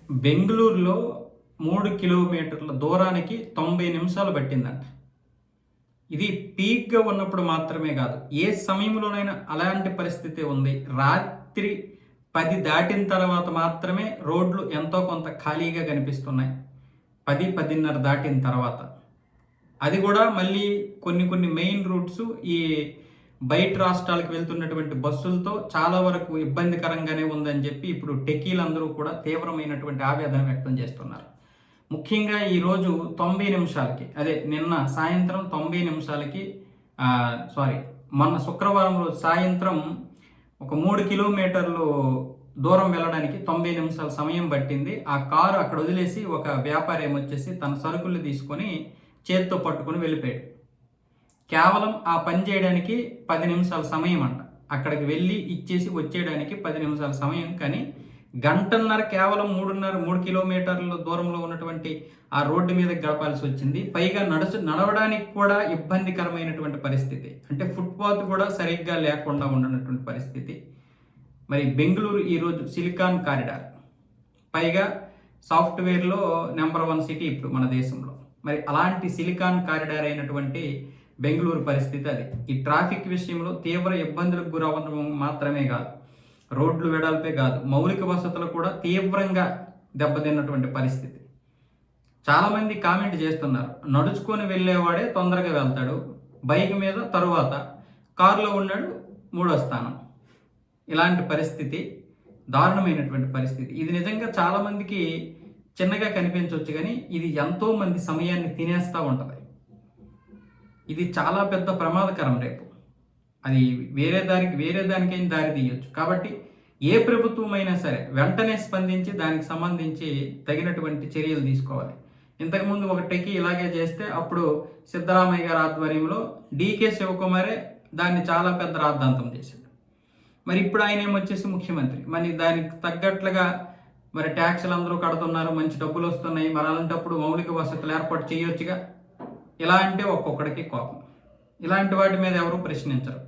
బెంగుళూరులో 3 కిలోమీటర్ల దూరానికి 90 నిమిషాలు పట్టిందంట. ఇది పీక్‌గా ఉన్నప్పుడు మాత్రమే కాదు. ఏ సమయంలోనైనా అలాంటి పరిస్థితే ఉంది. రాత్రి 10 దాటిన తర్వాత మాత్రమే రోడ్లు ఎంతో కొంత ఖాళీగా కనిపిస్తున్నాయి. 10, 10:30 దాటిన తర్వాత. అది కూడా మళ్ళీ కొన్ని మెయిన్ రూట్స్ ఈ బయట రాష్ట్రాలకు వెళ్తున్నటువంటి బస్సులతో చాలా వరకు ఇబ్బందికరంగానే ఉందని చెప్పి ఇప్పుడు టెక్కీలందరూ కూడా తీవ్రమైనటువంటి ఆవేదన వ్యక్తం చేస్తున్నారు. ముఖ్యంగా ఈరోజు 90 నిమిషాలకి నిన్న సాయంత్రం 90 నిమిషాలకి మొన్న శుక్రవారం రోజు సాయంత్రం ఒక 3 కిలోమీటర్లు దూరం వెళ్ళడానికి 90 నిమిషాల సమయం పట్టింది. ఆ కారు అక్కడ వదిలేసి ఒక వ్యాపారి ఏమొచ్చేసి తన సరుకులు తీసుకొని చేత్తో పట్టుకొని వెళ్ళిపోయాడు. కేవలం ఆ పని చేయడానికి 10 నిమిషాల సమయం అంట. అక్కడికి వెళ్ళి ఇచ్చేసి వచ్చేయడానికి 10 నిమిషాల సమయం. కానీ గంటన్నర కేవలం 3 కిలోమీటర్ల దూరంలో ఉన్నటువంటి ఆ రోడ్డు మీద గడపాల్సి వచ్చింది. పైగా నడవడానికి కూడా ఇబ్బందికరమైనటువంటి పరిస్థితి. అంటే ఫుట్పాత్ కూడా సరిగ్గా లేకుండా ఉన్నటువంటి పరిస్థితి. మరి బెంగళూరు ఈరోజు సిలికాన్ కారిడార్, పైగా సాఫ్ట్వేర్లో నెంబర్ 1 సిటీ ఇప్పుడు మన దేశంలో. మరి అలాంటి సిలికాన్ కారిడార్ అయినటువంటి బెంగళూరు పరిస్థితి అది. ఈ ట్రాఫిక్ విషయంలో తీవ్ర ఇబ్బందులకు గురవ్వడం మాత్రమే కాదు, రోడ్లు వెడల్పే కాదు, మౌలిక వసతులు కూడా తీవ్రంగా దెబ్బతిన్నటువంటి పరిస్థితి. చాలామంది కామెంట్ చేస్తున్నారు, నడుచుకొని వెళ్ళేవాడే తొందరగా వెళ్తాడు, బైక్ మీద తరువాత, కారులో ఉన్నాడు 3వ స్థానం. ఇలాంటి పరిస్థితి, దారుణమైనటువంటి పరిస్థితి. ఇది నిజంగా చాలామందికి చిన్నగా కనిపించవచ్చు, కానీ ఇది ఎంతో మంది సమయాన్ని తినేస్తూ ఉంటుంది. ఇది చాలా పెద్ద ప్రమాదకరం. రేపు అది వేరే దానికైనా దారి తీయొచ్చు. కాబట్టి ఏ ప్రభుత్వం అయినా సరే వెంటనే స్పందించి దానికి సంబంధించి తగినటువంటి చర్యలు తీసుకోవాలి. ఇంతకుముందు ఒక టెక్కి ఇలాగే చేస్తే అప్పుడు సిద్ధరామయ్య గారి ఆధ్వర్యంలో డీకే శివకుమారే దాన్ని చాలా పెద్ద రాద్ధాంతం చేశాడు. మరి ఇప్పుడు ఆయన ఏమొచ్చేసి ముఖ్యమంత్రి. మరి దానికి తగ్గట్లుగా మరి ట్యాక్సులు అందరూ కడుతున్నారు, మంచి డబ్బులు వస్తున్నాయి. మరి అలాంటప్పుడు మౌలిక వసతులు ఏర్పాటు చేయొచ్చుగా. ఇలా అంటే ఒక్కొక్కడికి కోపం. ఇలాంటి వాటి మీద ఎవరు ప్రశ్నించరు.